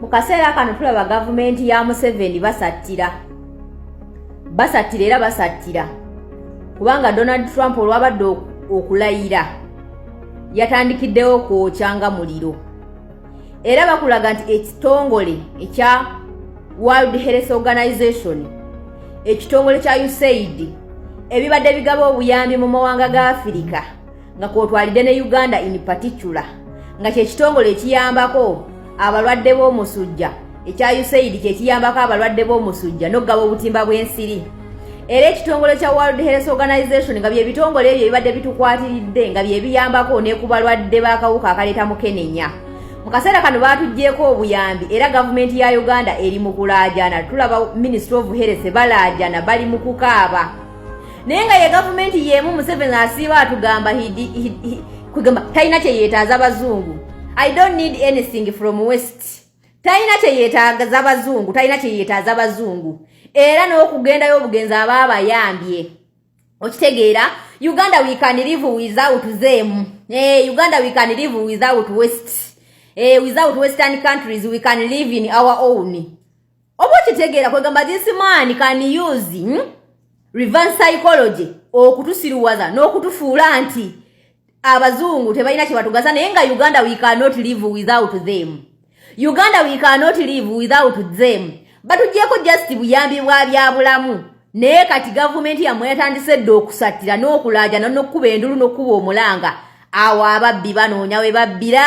Mukaseera kano tulaba gavumenti ya Museveni basatira era basatira kubanga Donald Trump olwabadde okulayira yatandikiddewo kwokyanga muliro era bakulaga nti ekitongole ekya World Health Organization ekitongole kya USAID ebibadde bigaba obuyambi mu mawanga ga Afrika nga kwotwalidde ne Uganda in particular nga kye kitongole ekiyambako abalwadde b'omusujja ekya USAID kye kiyambako abalwadde b'omusujja n'okugaba obutimba bw'ensiri era ekitongole kya World Health Organization nga bye bitongole ebyo ebibadde bitukwatiridde nga bye biyambako ne ku balwadde b'akawuka akaleeta mukenenya. Mu kaseera kano baatuggyeko obuyambi era gavumenti ya Uganda eri mu kulaajana. Tulaba Ministry of Health balaajana bali mu kukaaba naye nga ye gavumenti yeemu Museveni asiiba atugamba kugamba talina kye yeetaaza abazungu. I don't need anything from West. Talina kye yeetaaza abazungu, talina kye yeetaaza abazungu. Era n'okugendayo obugenzi abaabayambye. Okitegeera, Uganda we can live without them. Uganda we can live without West. Without Western countries we can live in our own. Oba okitegeera kwegamba this man can use reverse psychology okutusiruwaza n'okutufuula nti abazungu tebalina kye batugaza naye nga Uganda we cannot live without them. Uganda we cannot live without them. Batuggyeko just buyambi bwa byabulamu naye kati gavumenti yamwe yatandise dde okusatira n'okulaajana n'okkuba endulu n'okkuba omulanga awo ababbi banoonya we babbira.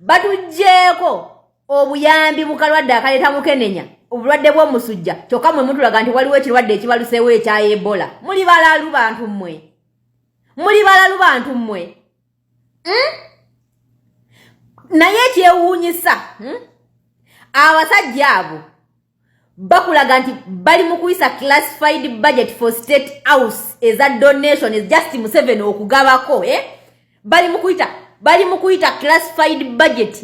Batuggyeko obuyambi mu kalwadde akaleeta mukenenya obulwadde bw'omusujja kyokka mwe mutulaga nti waliwo ekirwadde ekibaluseewo ekya Ebola. Muli balalu bantu mmwe. Muli balalu bantu mmwe. Naye ekyewuunyisa abasajja abo bakulaga nti bali mu kuyisa classified budget for state house eza donation is just Museveni okugabako bali mu kuyita classified budget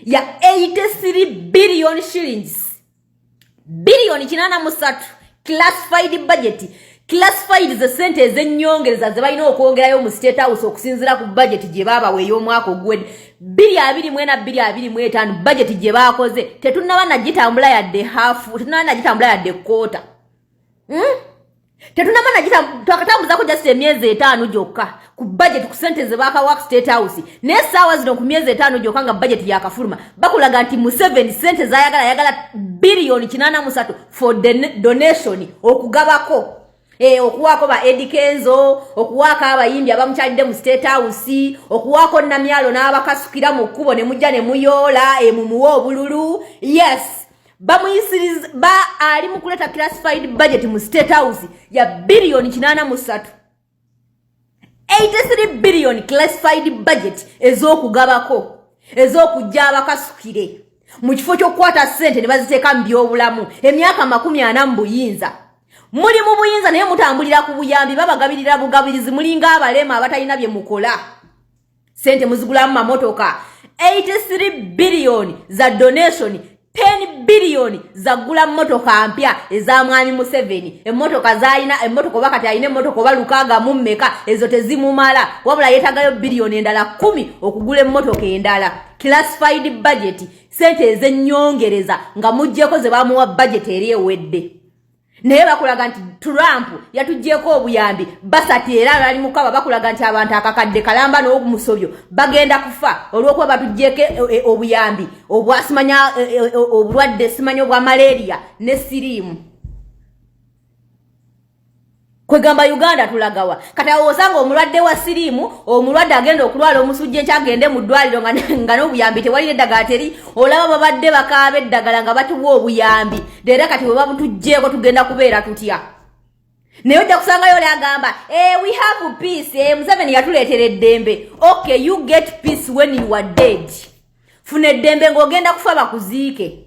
ya 83 billion shillings billion 83 classified budget. Classified ze sente ezennyongereza ze balina okwongerayo mu state house okusinzira ku budget gye baabawa ey'omwaka ogwedde 2024-2025 budget gye baakoze tetunnaba nagitambula yadde half tetunnaba nagitambula yadde quarter. Tetunnaba twakatambuzako just emyezi 5 gyokka ku budget ku sente ze baakawa state house naye essaawa zino ku myezi 5 gyokka nga budget yakafuluma bakulaga nti Museveni sente zayagala billion 83 for donation okugabako. Okuwaako ba Eddie Kenzo, okuwaako abayimbi abamukyalidde mu state house, okuwaako Namyalo n'abakasukira mu kkubo ne mujja ne muyoola mumuwa obululu. Yes, bamuyisiriza ali mu kuleta classified budget mu state house ya billion 83. 83 billion classified budget ez'okugabako, ez'okujja abakasukire mu kifo ky'okukwata ssente ne baziteeka mu byobulamu emyaka 40 mu buyinza. Muli mu buyinza naye mutambulira ku buyambi babagabirira bugabirizi mulinga abalema abatalina bye mukola. Sente muzigulamu mamotoka 83 billion za donation 10 billion za gula motoka mpya eza mwami Museveni. Emotoka zaina emotoka bakati ayine emotoka balukaga mummeka ezo tezimumala wabula yetagayo billion endala 10 okugula emotoka endala. Classified budget sente ezennyongereza nga mujjeko ze bamuwa budget eri ewedde. Naye bakulaga nti Trump yatuggyeko obuyambi basati era bali mukaba bakulaga nti abantu akakadde kalamba n'omusobyo bagenda kufa olw'okuba batuggyeko obuyambi obwasimanya obulwadde simanya obwa malaria ne sirimu. Kwegamba Uganda tulagawa kati osanga omulwadde wa sirimu omulwadde agenda okulwala omusujja ekyagende mu ddwaliro nga n'obuyambi tewali eddagala teri olaba babadde bakaaba eddagala nga batuwa obuyambi era kati bwe babutuggyeko tugenda kubeera tutya. Naye ojja kusangayo oli agamba we have peace. Museveni yatuleetera eddembe. Okay, you get peace when you are dead. Funa eddembe ng'ogenda kufa bakuziike.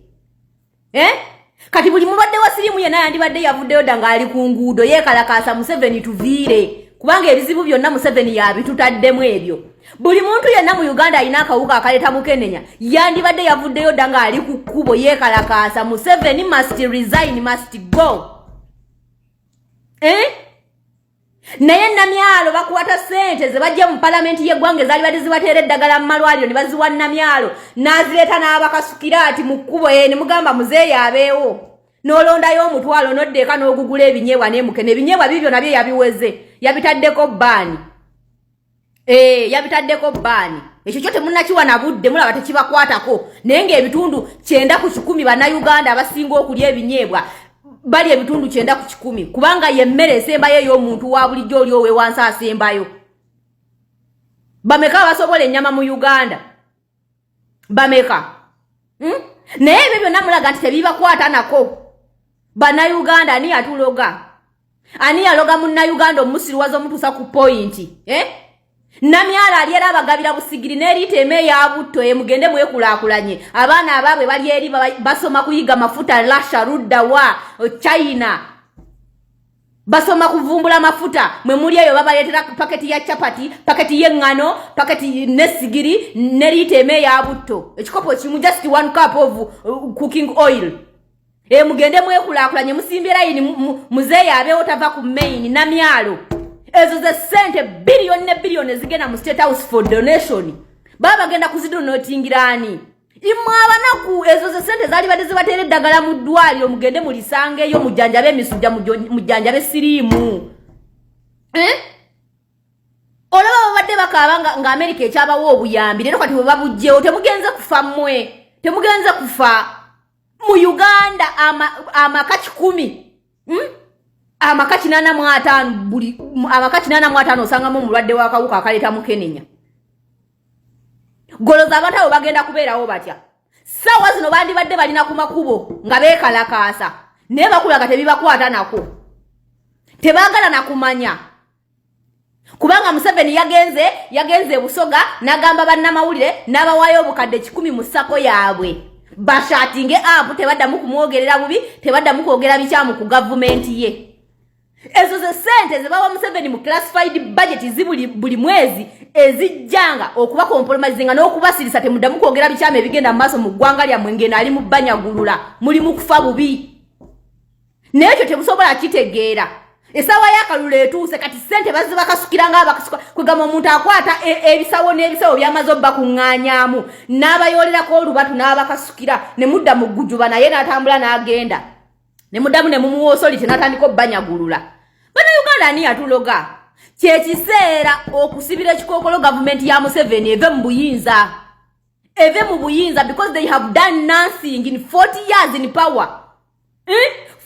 Kati buli mulwadde wa sirimu yenna yandibadde yavuddeyo dda ng'ali ku nguudo yeekalakaasa Museveni tuviire kubanga ebizibu byonna Museveni yabitutaddemu ebyo. Buli muntu yenna mu Uganda alina akawuka akaleeta mukenenya yandibadde yavuddeyo dda ng'ali ku kkubo yeekalakaasa Museveni must resign, must go. naye namyalo bakwata sente ze bajja mu parliament y'eggwanga ezali badde zibateera eddagala mu malwaliro ne baziwa namyalo n'azireeta n'abakasukira ati mu kkubo ne mugamba muzeeyi abeewo n'olondayo omutwalo n'oddeeka n'ogugula ebinyeebwa n'emukene ebinyeebwa bibyo nabyo yabiweze yabitaddeko bbaani yabitaddeko bbaani ekyo kyo temunnakiwa na budde mulaba tekibakwatako naye ng'ebitundu 9 ku 10 bannayuganda abasinga okulya ebinyeebwa bali ebitundu 9 ku 10 kubanga yemmere esembayo y'omuntu wa bulijjo oli owe wansi asembayo. Bameka basobola ennyama mu Uganda? Bameka? Naye ebyo byonna mulaga nti tebibakwata nako. Bannayuganda ani atuloga? Ani yaloga munnayuganda omusiruwaza omutuusa ku pointi? Namyala ali era abagabira busigiri n'eriteeme ya butto mugende mwekulaakulanye abaana abaabwe bali eri basoma kuyiga mafuta Russia, Rudda wa China basoma kuvumbula mafuta mwe muri eyo babaleetera paketi ya chapati paketi y'engano paketi n'esigiri n'eriteeme ya butto ekikopo kimu just 1 cup of cooking oil mugende mwekulaakulanye musimbira yini muzeeyi abeewo tava ku main namyalo ezo ze sente billion ne billion zigenda mu State House for donation baba genda kuzidonotingirani imwe abanaku ezo ze sente zali badde zibateera eddagala mu ddwaliro mugende mulisangeyo mujjanjabe emisujja mujjanjabe siriimu olaba babadde bakaaba nga America ekyabawo obuyambi leero kati bwe babujjewo temugenze kufa mmwe temugenze kufa mu Uganda amaka 10 amaka 85 osangamu omulwadde w'akawuka akaleeta mu Kenya. Goloza abantu abo bagenda kubeerawo batya? Ssaawa zino bandibadde balina ku makubo nga beekalakaasa naye bakulaga tebibakwata nako tebaagala nakumanya kubanga Museveni yagenze e Busoga n'agamba bannamawulire n'abawaayo obukadde 10 mu ssako yaabwe bashatinge apu tebaddamu kumwogerera bubi tebaddamu kwogera bikyamu ku gavumenti ye. Ezo ze sente ze bawa Museveni mu classified budget zibuli buli mwezi ezijjanga okuba compromising n'okubasirisa temuddamu kwogera bikyamu ebigenda mu maaso mu ggwanga lyammwe ngeno ali mu banyagulula muli mu kufa bubi naye ekyo tebusobola kitegeera. Esawa y'akalulu etuuse kati sente bazibakasukira ng'abakasuka kwegamba omuntu akwata ebisawo n'ebisawo byamaze obbakuŋŋaanyaamu n'abayolerako olubatu n'abakasukira ne mudda mu ggujuba naye n'atambula n'agenda ne muddamu ne mumuwoosoli tenatandika obbanyagulula. Bannayuganda ani yatuloga? Kyekiseera okusibira ekikookolo gavumenti ya Museveni eve mu buyinza because they have done nothing in 40 years in power.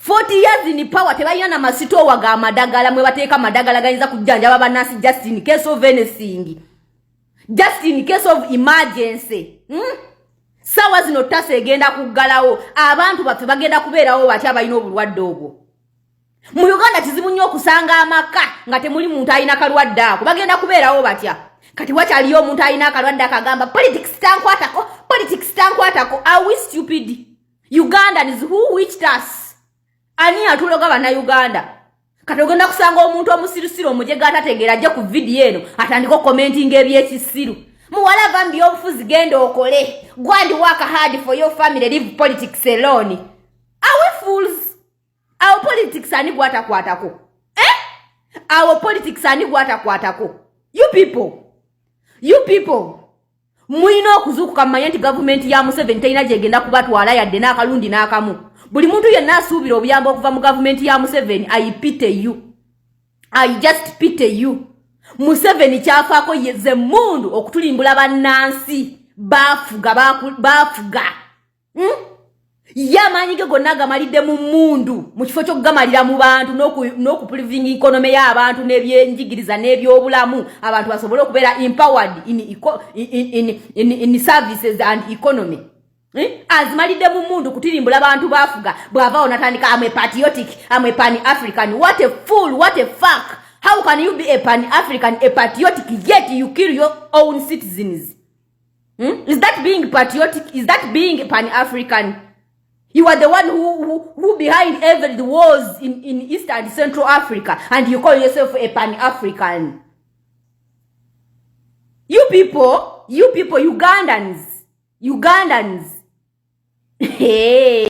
40 years in power tebayina na masitoowa ga madagala mwe bateeka madagala gayinza kujjanjaba bannansi just in case of anything, just in case of emergency. Sawa zino tase egenda kuggalawo abantu baffe bagenda kubeerawo batya abalina obulwadde obwo. Mu Uganda kizibu nnyo okusanga amaka nga temuli muntu alina kalwadde ako bagenda kubeerawo batya. Kati wakyaliyo omuntu alina akalwadde akagamba politics tankwatako. Are we stupid? Ugandans who witched us? Ani atuloga bannayuganda? Kati ogenda kusanga omuntu omusirusiru omujega atategeera ajja ku vidiyo eno atandika commenting ebyekisiru. Muwala vambi obufuzi genda okole. Go and work hard for your family, leave politics alone. Are we fools? Our politics ani gwatakwatako. Our politics ani gwatakwatako. You people. Mulina okuzuukuka mumanye nti gavumenti ya Museveni terina gyegenda kubatwala yadde n'akalundi n'akamu. Buli muntu yenna asuubira obuyambo okuva mu gavumenti ya Museveni. I pity you. I just pity you. Museveni kyafaako yeze mundu okutulimbula bannansi bafuga. Yamanyi ge gonna gamalidde mu mundu mu kifo ky'okugamalira mu bantu n'okupuliving economy y'abantu n'ebyenjigiriza n'ebyobulamu abantu basobole okubeera empowered in services and economy. Azimalidde mu mundu kutirimbula abantu bafuga bw'avaawo natandika I'm a patriotic, I'm a pan-African. What a fool, what a fuck. How can you be a pan-African, a patriotic, yet you kill your own citizens? Is that being patriotic? Is that being pan-African? You are the one who behind every wars in East and Central Africa, and you call yourself a pan-African. You people, Ugandans. Hey.